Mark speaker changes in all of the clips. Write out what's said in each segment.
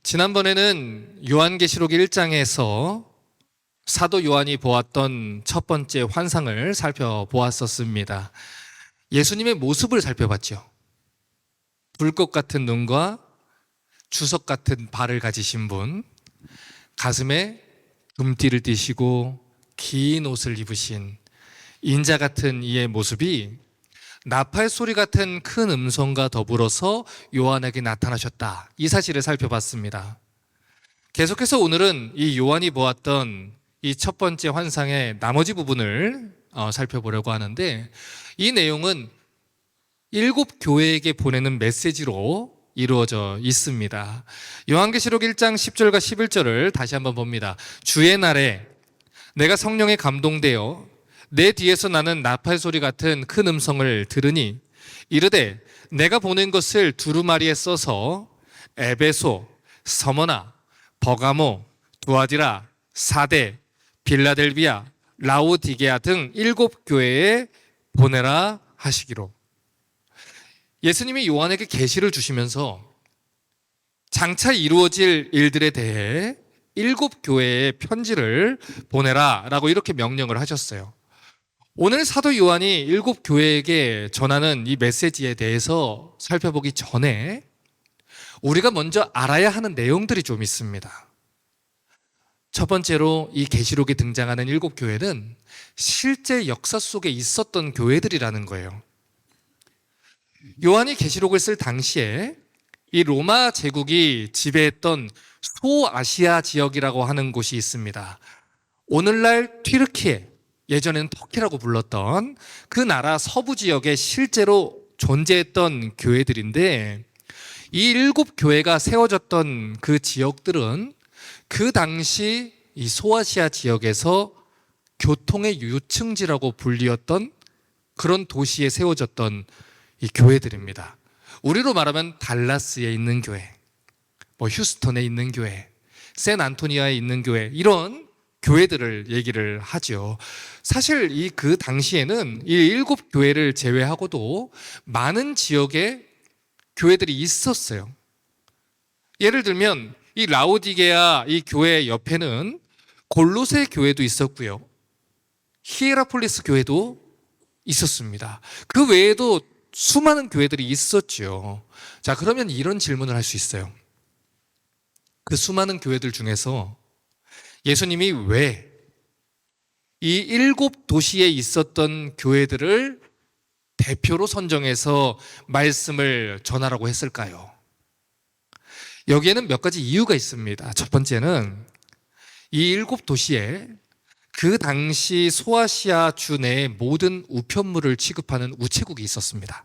Speaker 1: 지난번에는 요한계시록 1장에서 사도 요한이 보았던 첫 번째 환상을 살펴보았었습니다. 예수님의 모습을 살펴봤죠. 불꽃 같은 눈과 주석 같은 발을 가지신 분, 가슴에 금띠를 띠시고 긴 옷을 입으신 인자 같은 이의 모습이 나팔 소리 같은 큰 음성과 더불어서 요한에게 나타나셨다. 이 사실을 살펴봤습니다. 계속해서 오늘은 이 요한이 보았던 이 첫 번째 환상의 나머지 부분을 살펴보려고 하는데, 이 내용은 7 교회에게 보내는 메시지로 이루어져 있습니다. 요한계시록 1장 10절과 11절을 다시 한번 봅니다. 주의 날에 내가 성령에 감동되어 내 뒤에서 나는 나팔 소리 같은 큰 음성을 들으니 이르되 내가 보낸 것을 두루마리에 써서 에베소, 서머나, 버가모, 두아디라, 사대, 빌라델비아, 라오디게아 등 7 교회에 보내라 하시기로. 예수님이 요한에게 계시를 주시면서 장차 이루어질 일들에 대해 7 교회에 편지를 보내라 라고 이렇게 명령을 하셨어요. 오늘 사도 요한이 7 교회에게 전하는 이 메시지에 대해서 살펴보기 전에 우리가 먼저 알아야 하는 내용들이 좀 있습니다. 첫 번째로 이 계시록에 등장하는 7 교회는 실제 역사 속에 있었던 교회들이라는 거예요. 요한이 계시록을 쓸 당시에 이 로마 제국이 지배했던 소아시아 지역이라고 하는 곳이 있습니다. 오늘날 튀르키예, 예전에는 터키라고 불렀던 그 나라 서부 지역에 실제로 존재했던 교회들인데, 이 7 교회가 세워졌던 그 지역들은 그 당시 이 소아시아 지역에서 교통의 유층지라고 불리었던 그런 도시에 세워졌던 이 교회들입니다. 우리로 말하면 달라스에 있는 교회, 휴스턴에 있는 교회, 샌안토니아에 있는 교회, 이런 교회들을 얘기를 하죠. 사실 그 당시에는 이 7 교회를 제외하고도 많은 지역에 교회들이 있었어요. 예를 들면 이 라오디게아 이 교회 옆에는 골로새 교회도 있었고요, 히에라폴리스 교회도 있었습니다. 그 외에도 수많은 교회들이 있었죠. 자, 그러면 이런 질문을 할 수 있어요. 그 수많은 교회들 중에서 예수님이 왜 이 7 도시에 있었던 교회들을 대표로 선정해서 말씀을 전하라고 했을까요? 여기에는 몇 가지 이유가 있습니다. 첫 번째는 이 7 도시에 그 당시 소아시아 주 내의 모든 우편물을 취급하는 우체국이 있었습니다.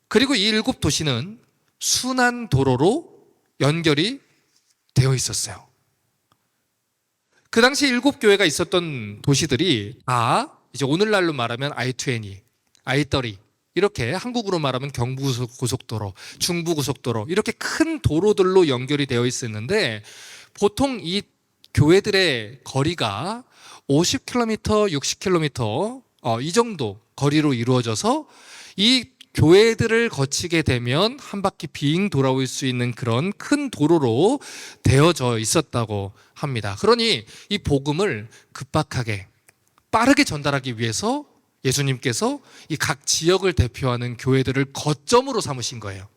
Speaker 1: 그리고 이 7 도시는 순환 도로로 연결이 되어 있었어요. 그 당시 7 교회가 있었던 도시들이 다 이제 오늘날로 말하면 I-20, I-30, 이렇게 한국으로 말하면 경부고속도로, 중부고속도로, 이렇게 큰 도로들로 연결이 되어 있었는데, 보통 이 교회들의 거리가 50km, 60km 이 정도 거리로 이루어져서 이 교회들을 거치게 되면 한 바퀴 빙 돌아올 수 있는 그런 큰 도로로 되어져 있었다고 합니다. 그러니 이 복음을 급박하게 빠르게 전달하기 위해서 예수님께서 이 각 지역을 대표하는 교회들을 거점으로 삼으신 거예요.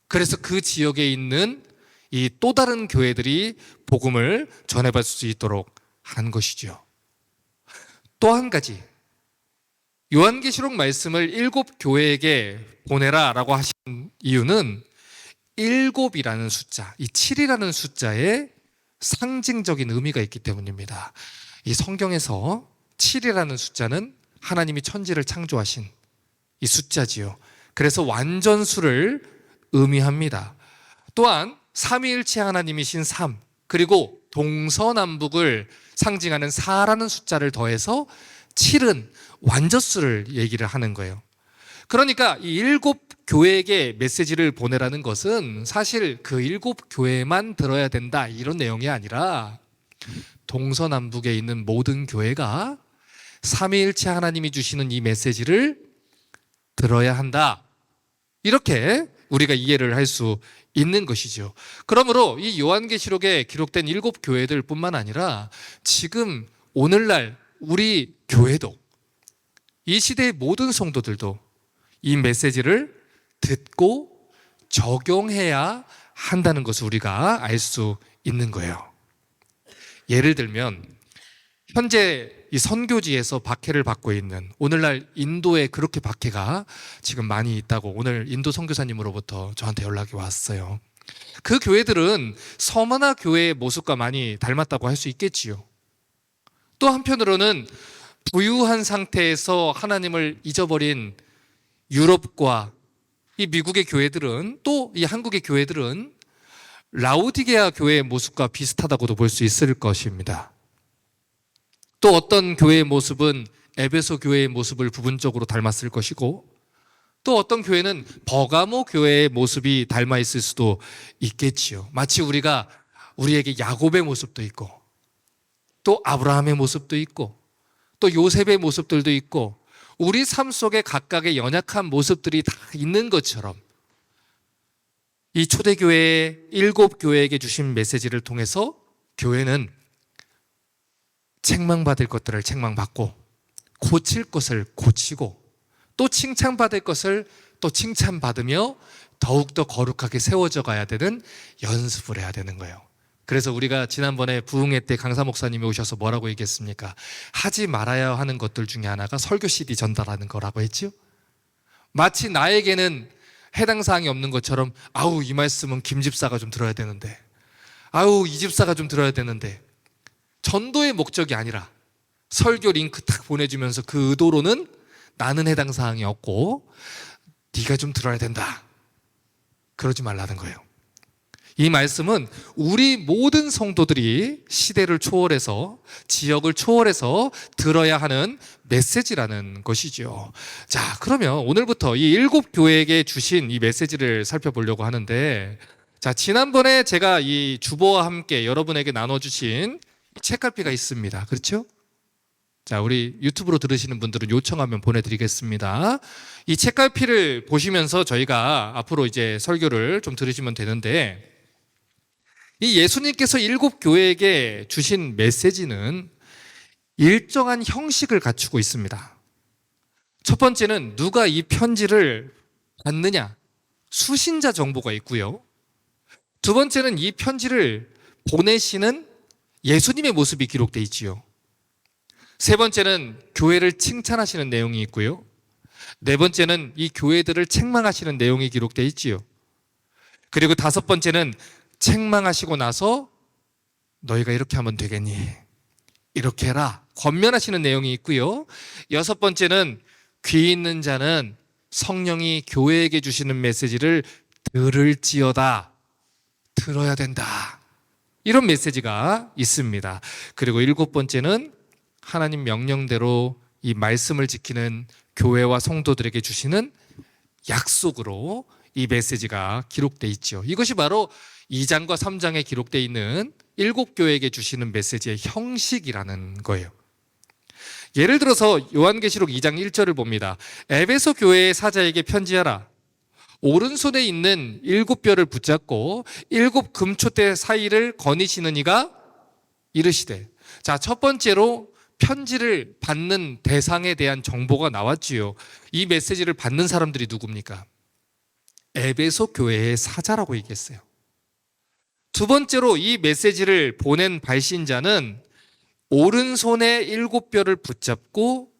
Speaker 1: 그래서 그 지역에 있는 이 또 다른 교회들이 복음을 전해받을 수 있도록 한 것이죠. 또 한 가지, 요한계시록 말씀을 7 교회에게 보내라 라고 하신 이유는 7이라는 숫자, 이 7이라는 숫자에 상징적인 의미가 있기 때문입니다. 이 성경에서 7이라는 숫자는 하나님이 천지를 창조하신 이 숫자지요. 그래서 완전수를 의미합니다. 또한 삼위일체 하나님이신 3, 그리고 동서남북을 상징하는 4라는 숫자를 더해서 7은 완전수를 얘기를 하는 거예요. 그러니까 이 7 교회에게 메시지를 보내라는 것은 사실 그 7 교회만 들어야 된다, 이런 내용이 아니라 동서남북에 있는 모든 교회가 삼위일체 하나님이 주시는 이 메시지를 들어야 한다, 이렇게 우리가 이해를 할 수 있는 것이죠. 그러므로 이 요한계시록에 기록된 7교회들 뿐만 아니라 지금 오늘날 우리 교회도 이 시대의 모든 성도들도 이 메시지를 듣고 적용해야 한다는 것을 우리가 알 수 있는 거예요. 예를 들면 현재 이 선교지에서 박해를 받고 있는 오늘날 인도에 그렇게 박해가 지금 많이 있다고 오늘 인도 선교사님으로부터 저한테 연락이 왔어요. 그 교회들은 서머나 교회의 모습과 많이 닮았다고 할 수 있겠지요. 또 한편으로는 부유한 상태에서 하나님을 잊어버린 유럽과 이 미국의 교회들은 또 이 한국의 교회들은 라오디게아 교회의 모습과 비슷하다고도 볼 수 있을 것입니다. 또 어떤 교회의 모습은 에베소 교회의 모습을 부분적으로 닮았을 것이고 또 어떤 교회는 버가모 교회의 모습이 닮아 있을 수도 있겠지요. 마치 우리에게 야곱의 모습도 있고 또 아브라함의 모습도 있고 또 요셉의 모습들도 있고 우리 삶 속에 각각의 연약한 모습들이 다 있는 것처럼 이 초대교회의 7교회에게 주신 메시지를 통해서 교회는 책망받을 것들을 책망받고 고칠 것을 고치고 또 칭찬받을 것을 또 칭찬받으며 더욱더 거룩하게 세워져 가야 되는 연습을 해야 되는 거예요. 그래서 우리가 지난번에 부흥회 때 강사 목사님이 오셔서 뭐라고 얘기했습니까? 하지 말아야 하는 것들 중에 하나가 설교 CD 전달하는 거라고 했죠. 마치 나에게는 해당 사항이 없는 것처럼 아우 이 말씀은 김 집사가 좀 들어야 되는데 아우 이 집사가 좀 들어야 되는데 전도의 목적이 아니라 설교 링크 딱 보내주면서 그 의도로는 나는 해당 사항이 없고 네가 좀 들어야 된다. 그러지 말라는 거예요. 이 말씀은 우리 모든 성도들이 시대를 초월해서 지역을 초월해서 들어야 하는 메시지라는 것이죠. 자, 그러면 오늘부터 이 7교회에게 주신 이 메시지를 살펴보려고 하는데 자, 지난번에 제가 이 주보와 함께 여러분에게 나눠주신 책갈피가 있습니다. 그렇죠? 자, 우리 유튜브로 들으시는 분들은 요청하면 보내드리겠습니다. 이 책갈피를 보시면서 저희가 앞으로 이제 설교를 좀 들으시면 되는데 이 예수님께서 7교회에게 주신 메시지는 일정한 형식을 갖추고 있습니다. 첫 번째는 누가 이 편지를 받느냐, 수신자 정보가 있고요. 두 번째는 이 편지를 보내시는 예수님의 모습이 기록되어 있지요. 세 번째는 교회를 칭찬하시는 내용이 있고요. 네 번째는 이 교회들을 책망하시는 내용이 기록되어 있지요. 그리고 다섯 번째는 책망하시고 나서 너희가 이렇게 하면 되겠니? 이렇게 해라. 권면하시는 내용이 있고요. 여섯 번째는 귀 있는 자는 성령이 교회에게 주시는 메시지를 들을지어다. 들어야 된다. 이런 메시지가 있습니다. 그리고 일곱 번째는 하나님 명령대로 이 말씀을 지키는 교회와 성도들에게 주시는 약속으로 이 메시지가 기록되어 있죠. 이것이 바로 2장과 3장에 기록되어 있는 7교회에게 주시는 메시지의 형식이라는 거예요. 예를 들어서 요한계시록 2장 1절을 봅니다. 에베소 교회의 사자에게 편지하라. 오른손에 있는 7뼈를 붙잡고 7 금초대 사이를 거니시는 이가 이르시되. 자, 첫 번째로 편지를 받는 대상에 대한 정보가 나왔지요. 이 메시지를 받는 사람들이 누굽니까? 에베소 교회의 사자라고 얘기했어요. 두 번째로 이 메시지를 보낸 발신자는 오른손에 7뼈를 붙잡고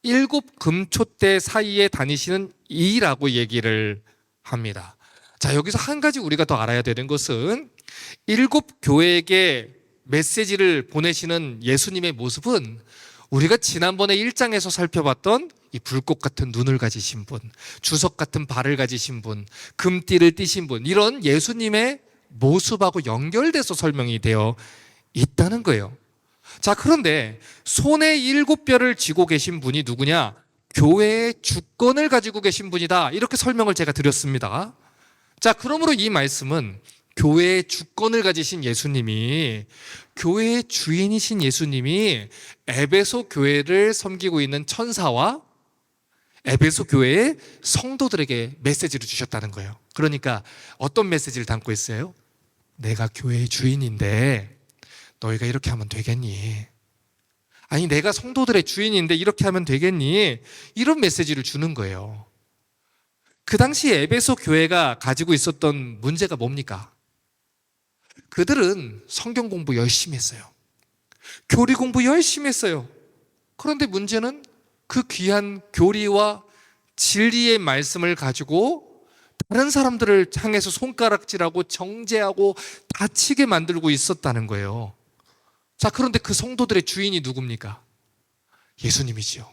Speaker 1: 7 금초대 사이에 다니시는 이라고 얘기를 합니다. 자, 여기서 한 가지 우리가 더 알아야 되는 것은 7교회에게 메시지를 보내시는 예수님의 모습은 우리가 지난번에 1장에서 살펴봤던 이 불꽃 같은 눈을 가지신 분, 주석 같은 발을 가지신 분, 금띠를 띠신 분, 이런 예수님의 모습하고 연결돼서 설명이 되어 있다는 거예요. 자, 그런데 손에 7뼈를 쥐고 계신 분이 누구냐? 교회의 주권을 가지고 계신 분이다. 이렇게 설명을 제가 드렸습니다. 자, 그러므로 이 말씀은 교회의 주권을 가지신 예수님이, 교회의 주인이신 예수님이 에베소 교회를 섬기고 있는 천사와 에베소 교회의 성도들에게 메시지를 주셨다는 거예요. 그러니까 어떤 메시지를 담고 있어요? 내가 교회의 주인인데 너희가 이렇게 하면 되겠니? 아니, 내가 성도들의 주인인데 이렇게 하면 되겠니? 이런 메시지를 주는 거예요. 그 당시 에베소 교회가 가지고 있었던 문제가 뭡니까? 그들은 성경 공부 열심히 했어요. 교리 공부 열심히 했어요. 그런데 문제는 그 귀한 교리와 진리의 말씀을 가지고 다른 사람들을 향해서 손가락질하고 정죄하고 다치게 만들고 있었다는 거예요. 자, 그런데 그 성도들의 주인이 누굽니까? 예수님이지요.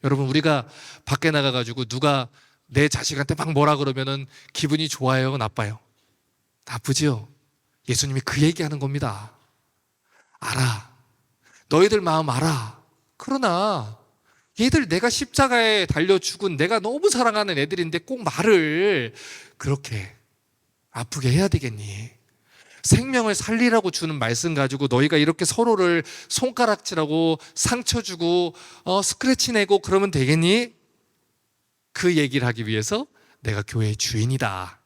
Speaker 1: 여러분, 우리가 밖에 나가가지고 누가 내 자식한테 막 뭐라 그러면은 기분이 좋아요, 나빠요? 나쁘지요. 예수님이 그 얘기하는 겁니다. 알아. 너희들 마음 알아. 그러나 얘들 내가 십자가에 달려 죽은 내가 너무 사랑하는 애들인데 꼭 말을 그렇게 아프게 해야 되겠니? 생명을 살리라고 주는 말씀 가지고 너희가 이렇게 서로를 손가락질하고 상처 주고 스크래치 내고 그러면 되겠니? 그 얘기를 하기 위해서 내가 교회의 주인이다.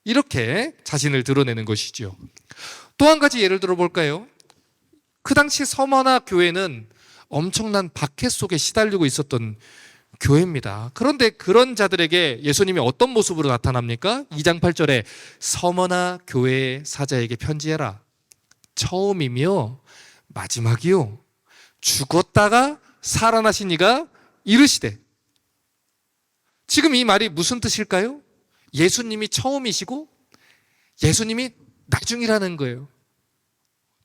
Speaker 1: 이렇게 자신을 드러내는 것이죠. 또 한 가지 예를 들어 볼까요? 그 당시 서머나 교회는 엄청난 박해 속에 시달리고 있었던 교회입니다. 그런데 그런 자들에게 예수님이 어떤 모습으로 나타납니까? 2장 8절에 서머나 교회의 사자에게 편지해라. 처음이며 마지막이요. 죽었다가 살아나신 이가 이르시되. 지금 이 말이 무슨 뜻일까요? 예수님이 처음이시고 예수님이 나중이라는 거예요.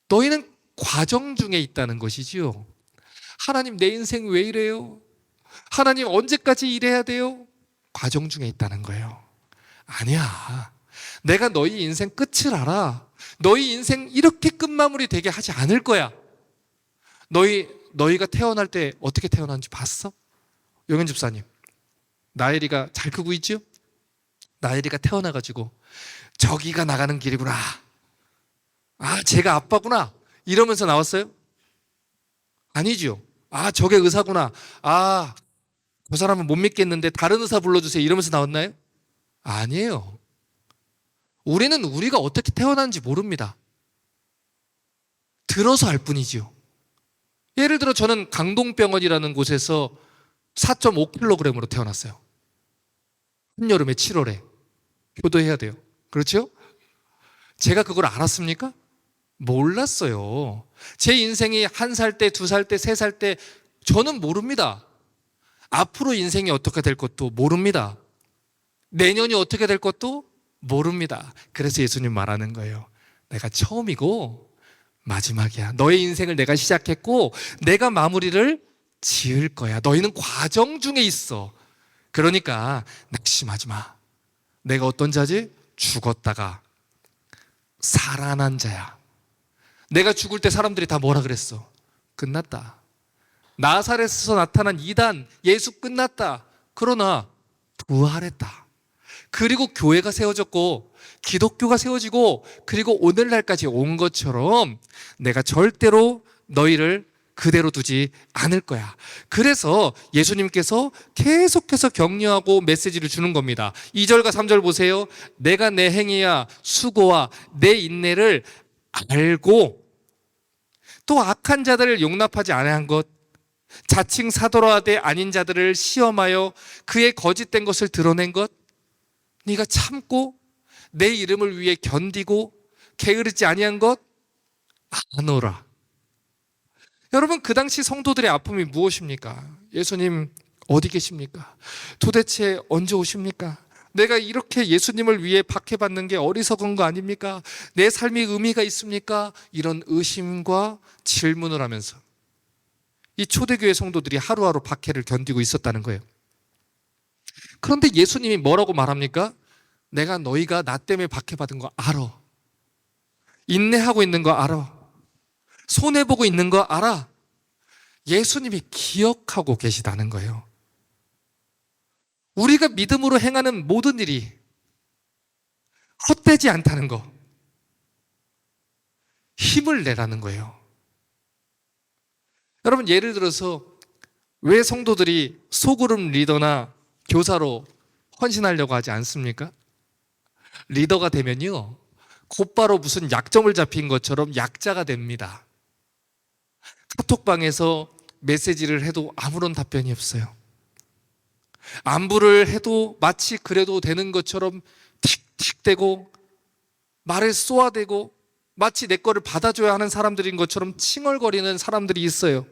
Speaker 1: 너희는 과정 중에 있다는 것이지요. 하나님, 내 인생 왜 이래요? 하나님, 언제까지 이래야 돼요? 과정 중에 있다는 거예요. 아니야. 내가 너희 인생 끝을 알아. 너희 인생 이렇게 끝마무리 되게 하지 않을 거야. 너희가 태어날 때 어떻게 태어났는지 봤어? 용현 집사님, 나엘이가 잘 크고 있죠? 나엘이가 태어나가지고 저기가 나가는 길이구나. 아, 제가 아빠구나. 이러면서 나왔어요? 아니죠. 아, 저게 의사구나. 아, 저 사람은 못 믿겠는데 다른 의사 불러주세요. 이러면서 나왔나요? 아니에요. 우리는 우리가 어떻게 태어났는지 모릅니다. 들어서 알 뿐이지요. 예를 들어 저는 강동병원이라는 곳에서 4.5kg으로 태어났어요. 한여름에 7월에. 효도해야 돼요. 그렇죠? 제가 그걸 알았습니까? 몰랐어요. 제 인생이 1살 때, 2살 때, 3살 때 저는 모릅니다. 앞으로 인생이 어떻게 될 것도 모릅니다. 내년이 어떻게 될 것도 모릅니다. 그래서 예수님 말하는 거예요. 내가 처음이고 마지막이야. 너의 인생을 내가 시작했고 내가 마무리를 지을 거야. 너희는 과정 중에 있어. 그러니까 낙심하지 마. 내가 어떤 자지? 죽었다가 살아난 자야. 내가 죽을 때 사람들이 다 뭐라 그랬어? 끝났다. 나사렛에서 나타난 이단, 예수 끝났다. 그러나 부활했다. 그리고 교회가 세워졌고 기독교가 세워지고 그리고 오늘날까지 온 것처럼 내가 절대로 너희를 그대로 두지 않을 거야. 그래서 예수님께서 계속해서 격려하고 메시지를 주는 겁니다. 2절과 3절 보세요. 내가 내 행위와 수고와 내 인내를 알고 또 악한 자들을 용납하지 아니한 것, 자칭 사도라되 아닌 자들을 시험하여 그의 거짓된 것을 드러낸 것, 네가 참고 내 이름을 위해 견디고 게으르지 아니한 것 아노라. 여러분, 그 당시 성도들의 아픔이 무엇입니까? 예수님 어디 계십니까? 도대체 언제 오십니까? 내가 이렇게 예수님을 위해 박해받는 게 어리석은 거 아닙니까? 내 삶이 의미가 있습니까? 이런 의심과 질문을 하면서 이 초대교회 성도들이 하루하루 박해를 견디고 있었다는 거예요. 그런데 예수님이 뭐라고 말합니까? 내가 너희가 나 때문에 박해받은 거 알아. 인내하고 있는 거 알아. 손해보고 있는 거 알아. 예수님이 기억하고 계시다는 거예요. 우리가 믿음으로 행하는 모든 일이 헛되지 않다는 거. 힘을 내라는 거예요. 여러분, 예를 들어서 왜 성도들이 소그룹 리더나 교사로 헌신하려고 하지 않습니까? 리더가 되면요, 곧바로 무슨 약점을 잡힌 것처럼 약자가 됩니다. 카톡방에서 메시지를 해도 아무런 답변이 없어요. 안부를 해도 마치 그래도 되는 것처럼 틱틱대고 말을 쏘아대고 마치 내 거를 받아줘야 하는 사람들인 것처럼 칭얼거리는 사람들이 있어요.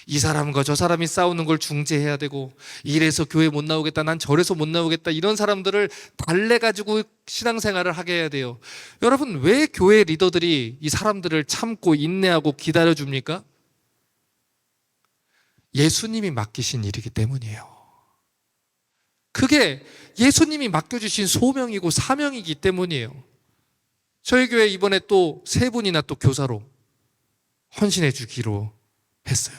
Speaker 1: 이 사람과 저 사람이 싸우는 걸 중재해야 되고, 이래서 교회 못 나오겠다, 난 저래서 못 나오겠다, 이런 사람들을 달래가지고 신앙생활을 하게 해야 돼요. 여러분, 왜 교회 리더들이 이 사람들을 참고 인내하고 기다려줍니까? 예수님이 맡기신 일이기 때문이에요. 그게 예수님이 맡겨주신 소명이고 사명이기 때문이에요. 저희 교회 이번에 또 3분이나 또 교사로 헌신해 주기로 했어요.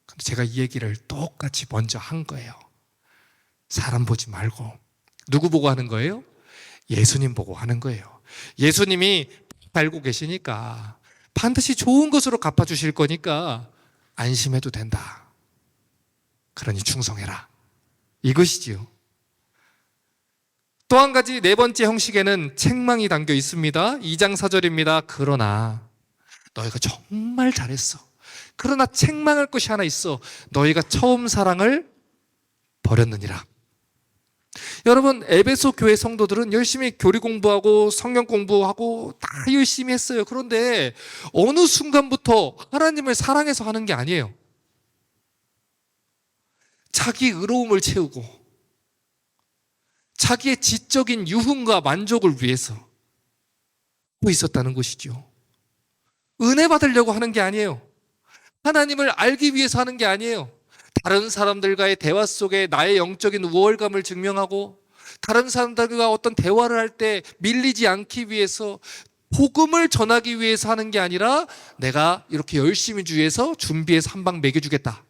Speaker 1: 근데 제가 이 얘기를 똑같이 먼저 한 거예요. 사람 보지 말고. 누구 보고 하는 거예요? 예수님 보고 하는 거예요. 예수님이 알고 계시니까 반드시 좋은 것으로 갚아주실 거니까 안심해도 된다. 그러니 충성해라. 이것이지요. 또 한 가지, 4번째 형식에는 책망이 담겨 있습니다. 2장 4절입니다. 그러나 너희가 정말 잘했어. 그러나 책망할 것이 하나 있어. 너희가 처음 사랑을 버렸느니라. 여러분, 에베소 교회 성도들은 열심히 교리 공부하고 성경 공부하고 다 열심히 했어요. 그런데 어느 순간부터 하나님을 사랑해서 하는 게 아니에요. 자기 의로움을 채우고 자기의 지적인 유흥과 만족을 위해서 하고 있었다는 것이죠. 은혜 받으려고 하는 게 아니에요. 하나님을 알기 위해서 하는 게 아니에요. 다른 사람들과의 대화 속에 나의 영적인 우월감을 증명하고, 다른 사람들과 어떤 대화를 할 때 밀리지 않기 위해서, 복음을 전하기 위해서 하는 게 아니라 내가 이렇게 열심히 주위해서 준비해서 한 방 먹여주겠다,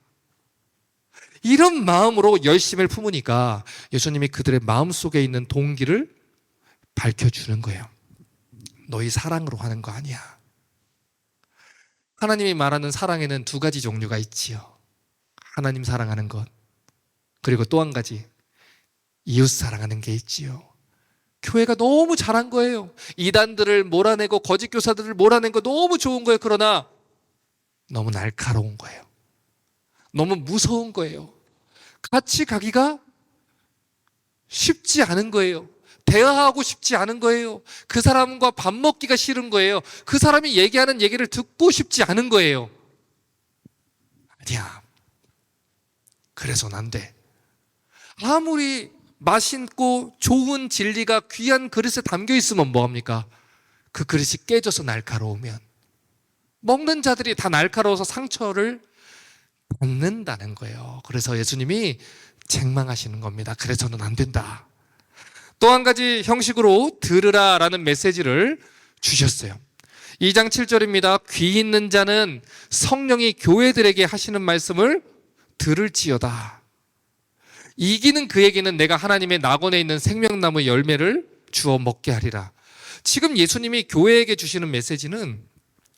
Speaker 1: 이런 마음으로 열심을 품으니까 예수님이 그들의 마음속에 있는 동기를 밝혀주는 거예요. 너희 사랑으로 하는 거 아니야. 하나님이 말하는 사랑에는 2가지 종류가 있지요. 하나님 사랑하는 것, 그리고 또 한 가지, 이웃 사랑하는 게 있지요. 교회가 너무 잘한 거예요. 이단들을 몰아내고 거짓 교사들을 몰아낸 거 너무 좋은 거예요. 그러나 너무 날카로운 거예요. 너무 무서운 거예요. 같이 가기가 쉽지 않은 거예요. 대화하고 싶지 않은 거예요. 그 사람과 밥 먹기가 싫은 거예요. 그 사람이 얘기하는 얘기를 듣고 싶지 않은 거예요. 아니야. 그래서는 안 돼. 아무리 맛있고 좋은 진리가 귀한 그릇에 담겨 있으면 뭐합니까? 그 그릇이 깨져서 날카로우면 먹는 자들이 다 날카로워서 상처를 받는다는 거예요. 그래서 예수님이 책망하시는 겁니다. 그래서는 안 된다. 또 한 가지 형식으로 들으라라는 메시지를 주셨어요. 2장 7절입니다. 귀 있는 자는 성령이 교회들에게 하시는 말씀을 들을지어다. 이기는 그에게는 내가 하나님의 낙원에 있는 생명나무 열매를 주어 먹게 하리라. 지금 예수님이 교회에게 주시는 메시지는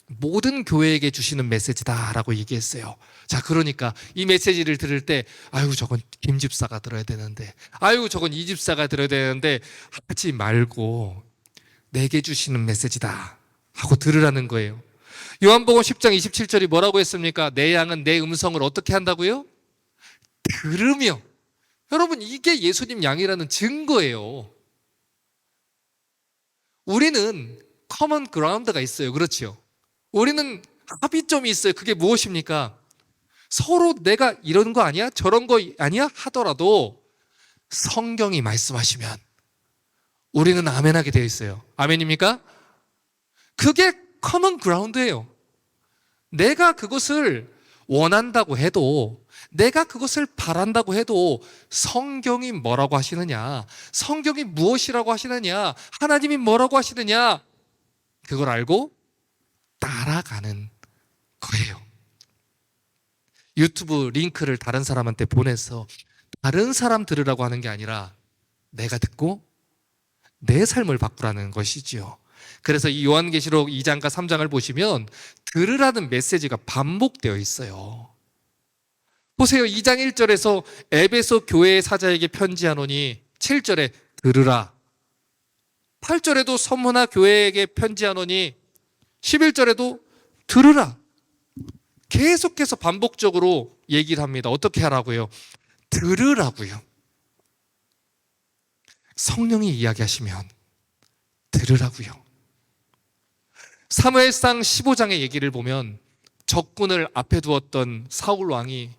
Speaker 1: 모든 교회에게 주시는 메시지다라고 얘기했어요. 자, 그러니까 이 메시지를 들을 때, 아유, 저건 김 집사가 들어야 되는데, 아유, 저건 이 집사가 들어야 되는데 하지 말고 내게 주시는 메시지다 하고 들으라는 거예요. 요한복음 10장 27절이 뭐라고 했습니까? 내 양은 내 음성을 어떻게 한다고요? 들으며. 여러분, 이게 예수님 양이라는 증거예요. 우리는 커먼 그라운드가 있어요. 그렇죠? 우리는 합의점이 있어요. 그게 무엇입니까? 서로 내가 이런 거 아니야? 저런 거 아니야? 하더라도 성경이 말씀하시면 우리는 아멘하게 되어 있어요. 아멘입니까? 그게 커먼 그라운드예요. 내가 그것을 원한다고 해도, 내가 그것을 바란다고 해도 성경이 뭐라고 하시느냐, 성경이 무엇이라고 하시느냐, 하나님이 뭐라고 하시느냐, 그걸 알고 따라가는 거예요. 유튜브 링크를 다른 사람한테 보내서 다른 사람 들으라고 하는 게 아니라 내가 듣고 내 삶을 바꾸라는 것이지요. 그래서 이 요한계시록 2장과 3장을 보시면 들으라는 메시지가 반복되어 있어요. 보세요. 2장 1절에서 에베소 교회의 사자에게 편지하노니 7절에 들으라. 8절에도 서문화 교회에게 편지하노니 11절에도 들으라. 계속해서 반복적으로 얘기를 합니다. 어떻게 하라고요? 들으라고요. 성령이 이야기하시면 들으라고요. 사무엘상 15장의 얘기를 보면 적군을 앞에 두었던 사울 왕이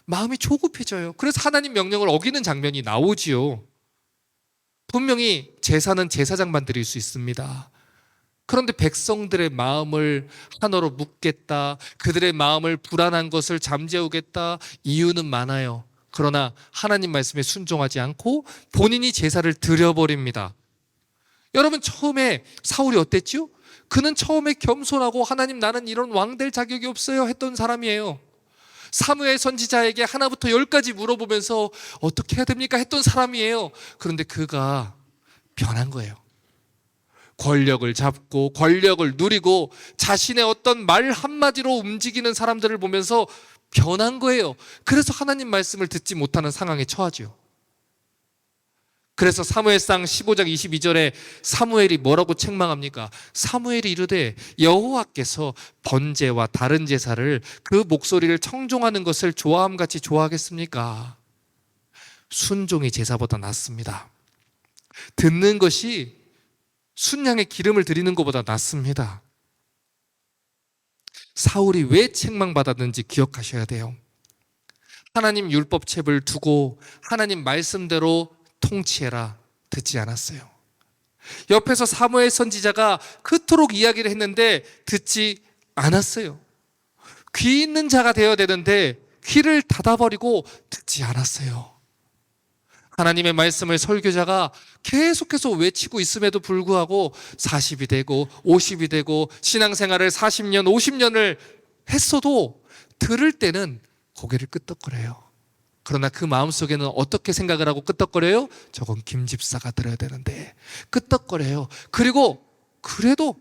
Speaker 1: 마음이 조급해져요. 그래서 하나님 명령을 어기는 장면이 나오지요. 분명히 제사는 제사장만 드릴 수 있습니다. 그런데 백성들의 마음을 하나로 묶겠다, 그들의 마음을 불안한 것을 잠재우겠다, 이유는 많아요. 그러나 하나님 말씀에 순종하지 않고 본인이 제사를 드려버립니다. 여러분, 처음에 사울이 어땠죠? 그는 처음에 겸손하고 하나님 나는 이런 왕 될 자격이 없어요 했던 사람이에요. 사무엘 선지자에게 하나부터 10까지 물어보면서 어떻게 해야 됩니까 했던 사람이에요. 그런데 그가 변한 거예요. 권력을 잡고 권력을 누리고 자신의 어떤 말 한마디로 움직이는 사람들을 보면서 변한 거예요. 그래서 하나님 말씀을 듣지 못하는 상황에 처하죠. 그래서 사무엘상 15장 22절에 사무엘이 뭐라고 책망합니까? 사무엘이 이르되 여호와께서 번제와 다른 제사를 그 목소리를 청종하는 것을 좋아함같이 좋아하겠습니까? 순종이 제사보다 낫습니다. 듣는 것이 순양의 기름을 드리는 것보다 낫습니다. 사울이 왜 책망받았는지 기억하셔야 돼요. 하나님 율법책을 두고 하나님 말씀대로 통치해라 듣지 않았어요. 옆에서 사무엘 선지자가 그토록 이야기를 했는데 듣지 않았어요. 귀 있는 자가 되어야 되는데 귀를 닫아버리고 듣지 않았어요. 하나님의 말씀을 설교자가 계속해서 외치고 있음에도 불구하고 40이 되고 50이 되고 신앙생활을 40년, 50년을 했어도 들을 때는 고개를 끄덕거려요. 그러나 그 마음속에는 어떻게 생각을 하고 끄덕거려요? 저건 김 집사가 들어야 되는데 끄덕거려요. 그리고 그래도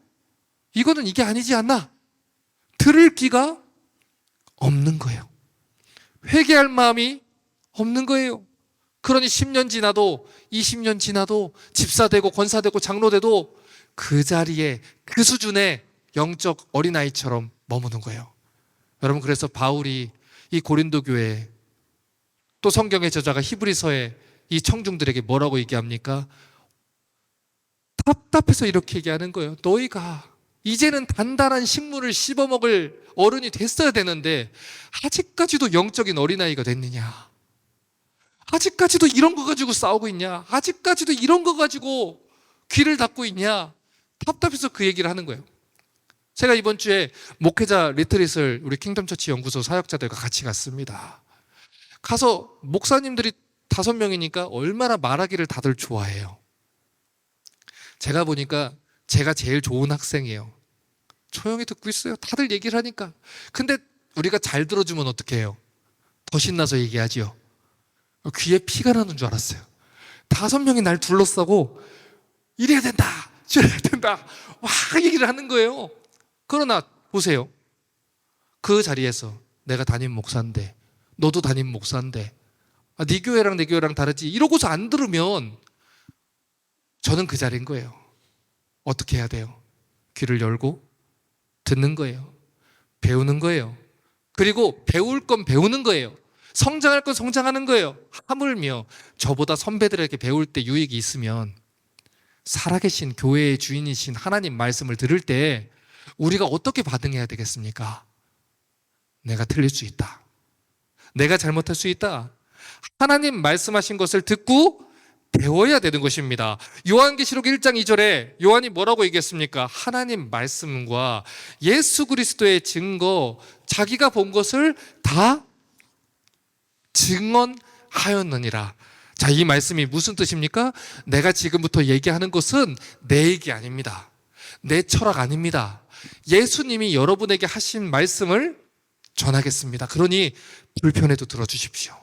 Speaker 1: 이거는 이게 아니지 않나? 들을 귀가 없는 거예요. 회개할 마음이 없는 거예요. 그러니 10년 지나도 20년 지나도 집사 되고 권사 되고 장로 돼도 그 자리에 그 수준의 영적 어린아이처럼 머무는 거예요. 여러분, 그래서 바울이 이 고린도 교회에 또 성경의 저자가 히브리서에 이 청중들에게 뭐라고 얘기합니까? 답답해서 이렇게 얘기하는 거예요. 너희가 이제는 단단한 식물을 씹어먹을 어른이 됐어야 되는데 아직까지도 영적인 어린아이가 됐느냐? 아직까지도 이런 거 가지고 싸우고 있냐? 아직까지도 이런 거 가지고 귀를 닫고 있냐? 답답해서 그 얘기를 하는 거예요. 제가 이번 주에 목회자 리트릿을 우리 킹덤처치 연구소 사역자들과 같이 갔습니다. 가서 목사님들이 5명이니까 얼마나 말하기를 다들 좋아해요. 제가 보니까 제가 제일 좋은 학생이에요. 조용히 듣고 있어요. 다들 얘기를 하니까. 근데 우리가 잘 들어주면 어떻게 해요? 더 신나서 얘기하지요. 귀에 피가 나는 줄 알았어요. 5명이 날 둘러싸고 이래야 된다, 저래야 된다 막 얘기를 하는 거예요. 그러나 보세요. 그 자리에서 내가 담임 목사인데 너도 담임 목사인데 네 교회랑 내 교회랑 다르지 이러고서 안 들으면 저는 그 자리인 거예요. 어떻게 해야 돼요? 귀를 열고 듣는 거예요. 배우는 거예요. 그리고 배울 건 배우는 거예요. 성장할 건 성장하는 거예요. 하물며 저보다 선배들에게 배울 때 유익이 있으면 살아계신 교회의 주인이신 하나님 말씀을 들을 때 우리가 어떻게 반응해야 되겠습니까? 내가 틀릴 수 있다. 내가 잘못할 수 있다. 하나님 말씀하신 것을 듣고 배워야 되는 것입니다. 요한계시록 1장 2절에 요한이 뭐라고 얘기했습니까? 하나님 말씀과 예수 그리스도의 증거, 자기가 본 것을 다 증언하였느니라. 자, 이 말씀이 무슨 뜻입니까? 내가 지금부터 얘기하는 것은 내 얘기 아닙니다. 내 철학 아닙니다. 예수님이 여러분에게 하신 말씀을 전하겠습니다. 그러니 불편해도 들어주십시오.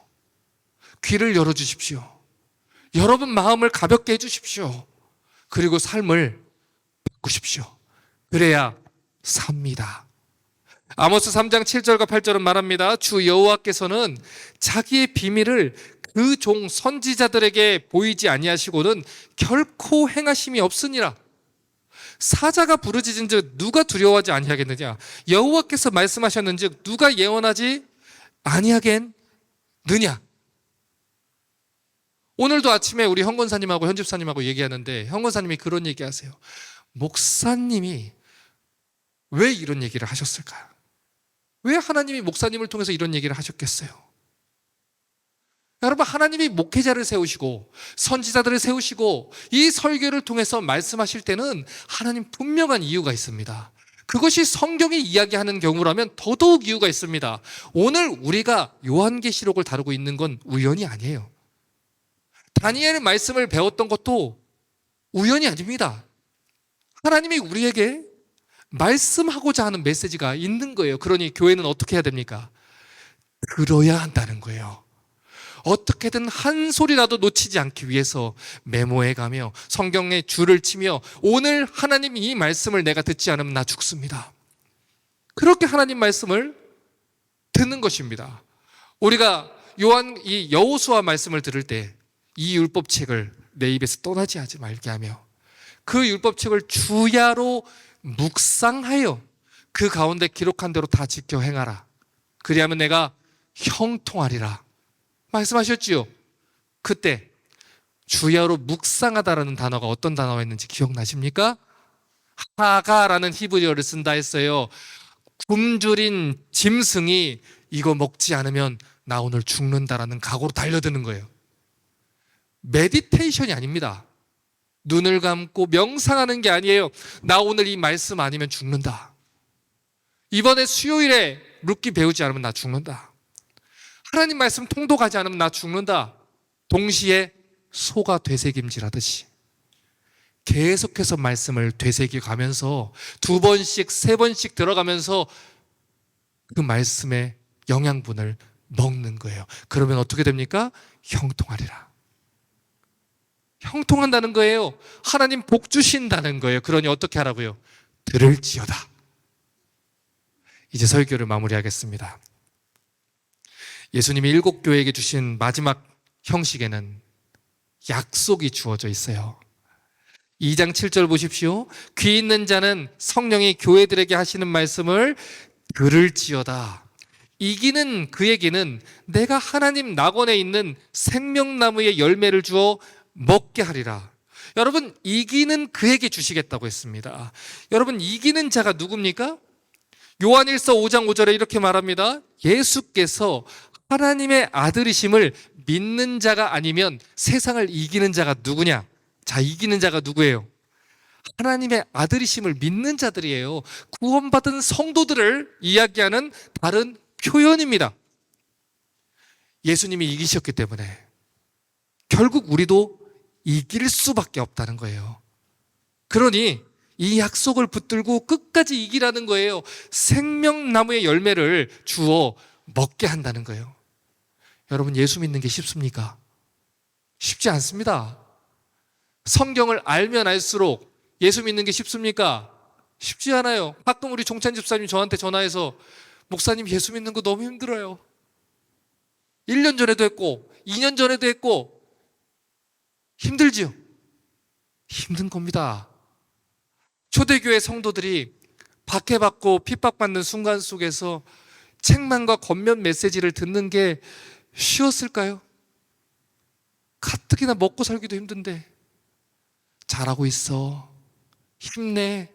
Speaker 1: 귀를 열어주십시오. 여러분 마음을 가볍게 해주십시오. 그리고 삶을 바꾸십시오. 그래야 삽니다. 아모스 3장 7절과 8절은 말합니다. 주 여호와께서는 자기의 비밀을 그 종 선지자들에게 보이지 아니하시고는 결코 행하심이 없으니라. 사자가 부르짖은즉 누가 두려워하지 아니하겠느냐. 여호와께서 말씀하셨는즉 누가 예언하지 아니하겠느냐. 오늘도 아침에 우리 현 권사님하고 현 집사님하고 얘기하는데 현 권사님이 그런 얘기하세요. 목사님이 왜 이런 얘기를 하셨을까? 왜 하나님이 목사님을 통해서 이런 얘기를 하셨겠어요? 여러분, 하나님이 목회자를 세우시고 선지자들을 세우시고 이 설교를 통해서 말씀하실 때는 하나님 분명한 이유가 있습니다. 그것이 성경이 이야기하는 경우라면 더더욱 이유가 있습니다. 오늘 우리가 요한계시록을 다루고 있는 건 우연이 아니에요. 다니엘의 말씀을 배웠던 것도 우연이 아닙니다. 하나님이 우리에게 말씀하고자 하는 메시지가 있는 거예요. 그러니 교회는 어떻게 해야 됩니까? 들어야 한다는 거예요. 어떻게든 한 소리라도 놓치지 않기 위해서 메모해 가며 성경에 줄을 치며 오늘 하나님 이 말씀을 내가 듣지 않으면 나 죽습니다. 그렇게 하나님 말씀을 듣는 것입니다. 우리가 이 여호수아 말씀을 들을 때 이 율법책을 내 입에서 떠나지 하지 말게 하며 그 율법책을 주야로 묵상하여 그 가운데 기록한 대로 다 지켜 행하라. 그리하면 내가 형통하리라 말씀하셨지요. 그때 주야로 묵상하다라는 단어가 어떤 단어였는지 기억나십니까? 하가라는 히브리어를 쓴다 했어요. 굶주린 짐승이 이거 먹지 않으면 나 오늘 죽는다라는 각오로 달려드는 거예요. 메디테이션이 아닙니다. 눈을 감고 명상하는 게 아니에요. 나 오늘 이 말씀 아니면 죽는다. 이번에 수요일에 룻기 배우지 않으면 나 죽는다. 하나님 말씀 통독하지 않으면 나 죽는다. 동시에 소가 되새김질하듯이 계속해서 말씀을 되새겨 가면서 2번씩 3번씩 들어가면서 그 말씀의 영양분을 먹는 거예요. 그러면 어떻게 됩니까? 형통하리라. 형통한다는 거예요. 하나님 복 주신다는 거예요. 그러니 어떻게 하라고요? 들을지어다. 이제 설교를 마무리하겠습니다. 예수님이 7교회에게 주신 마지막 형식에는 약속이 주어져 있어요. 2장 7절 보십시오. 귀 있는 자는 성령이 교회들에게 하시는 말씀을 들을지어다. 이기는 그에게는 내가 하나님 낙원에 있는 생명나무의 열매를 주어 먹게 하리라. 여러분, 이기는 그에게 주시겠다고 했습니다. 여러분, 이기는 자가 누굽니까? 요한일서 5장 5절에 이렇게 말합니다. 예수께서 하나님의 아들이심을 믿는 자가 아니면 세상을 이기는 자가 누구냐? 자, 이기는 자가 누구예요? 하나님의 아들이심을 믿는 자들이에요. 구원받은 성도들을 이야기하는 다른 표현입니다. 예수님이 이기셨기 때문에 결국 우리도 이길 수밖에 없다는 거예요. 그러니 이 약속을 붙들고 끝까지 이기라는 거예요. 생명나무의 열매를 주어 먹게 한다는 거예요. 여러분, 예수 믿는 게 쉽습니까? 쉽지 않습니다. 성경을 알면 알수록 예수 믿는 게 쉽습니까? 쉽지 않아요. 가끔 우리 종찬 집사님이 저한테 전화해서 목사님 예수 믿는 거 너무 힘들어요. 1년 전에도 했고 2년 전에도 했고 힘들지요? 힘든 겁니다. 초대교회 성도들이 박해받고 핍박받는 순간 속에서 책망과 권면 메시지를 듣는 게 쉬웠을까요? 가뜩이나 먹고 살기도 힘든데 잘하고 있어, 힘내,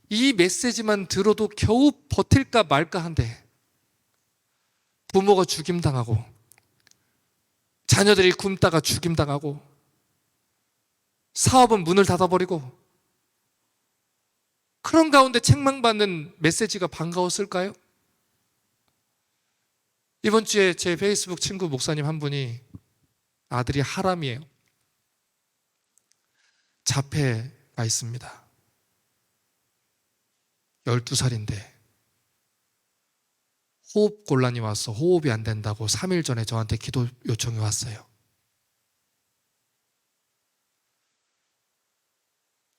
Speaker 1: 이 메시지만 들어도 겨우 버틸까 말까 한데 부모가 죽임당하고 자녀들이 굶다가 죽임당하고 사업은 문을 닫아버리고 그런 가운데 책망받는 메시지가 반가웠을까요? 이번 주에 제 페이스북 친구 목사님 한 분이 아들이 하람이에요. 자폐가 있습니다. 12살인데 호흡 곤란이 와서 호흡이 안 된다고 3일 전에 저한테 기도 요청이 왔어요.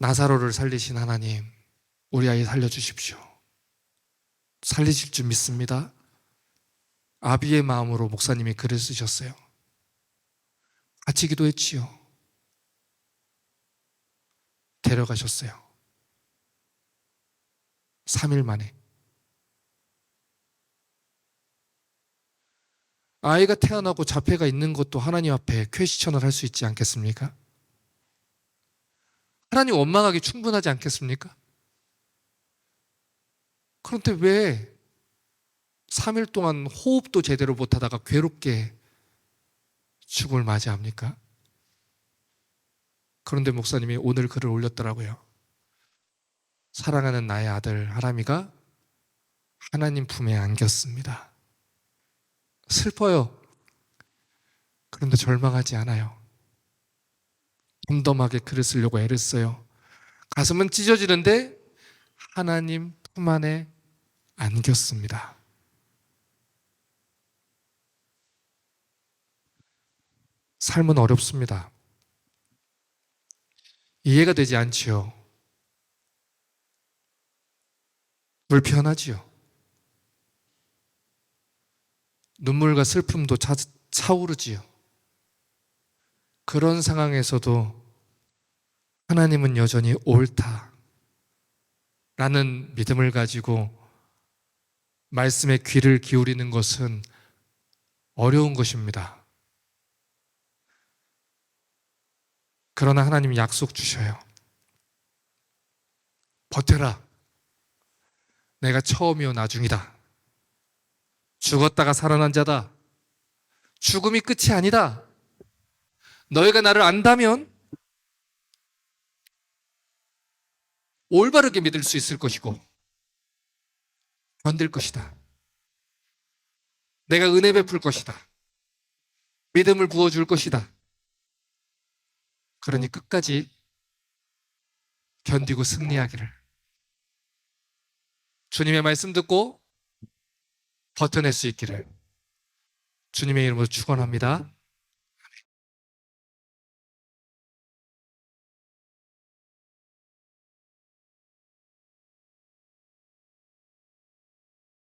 Speaker 1: 나사로를 살리신 하나님, 우리 아이 살려주십시오. 살리실 줄 믿습니다. 아비의 마음으로 목사님이 글을 쓰셨어요. 같이 기도했지요. 데려가셨어요. 3일 만에. 아이가 태어나고 자폐가 있는 것도 하나님 앞에 퀘스천을 할 수 있지 않겠습니까? 하나님 원망하기 충분하지 않겠습니까? 그런데 왜 3일 동안 호흡도 제대로 못하다가 괴롭게 죽음을 맞이합니까? 그런데 목사님이 오늘 글을 올렸더라고요. 사랑하는 나의 아들 하람이가 하나님 품에 안겼습니다. 슬퍼요. 그런데 절망하지 않아요. 덤덤하게 글을 쓰려고 애를 써요. 가슴은 찢어지는데 하나님 품 안에 안겼습니다. 삶은 어렵습니다. 이해가 되지 않지요. 불편하지요. 눈물과 슬픔도 차오르지요. 그런 상황에서도 하나님은 여전히 옳다 라는 믿음을 가지고 말씀에 귀를 기울이는 것은 어려운 것입니다. 그러나 하나님이 약속 주셔요. 버텨라. 내가 처음이요 나중이다. 죽었다가 살아난 자다. 죽음이 끝이 아니다. 너희가 나를 안다면 올바르게 믿을 수 있을 것이고 견딜 것이다. 내가 은혜 베풀 것이다. 믿음을 부어줄 것이다. 그러니 끝까지 견디고 승리하기를. 주님의 말씀 듣고 버텨낼 수 있기를 주님의 이름으로 축원합니다.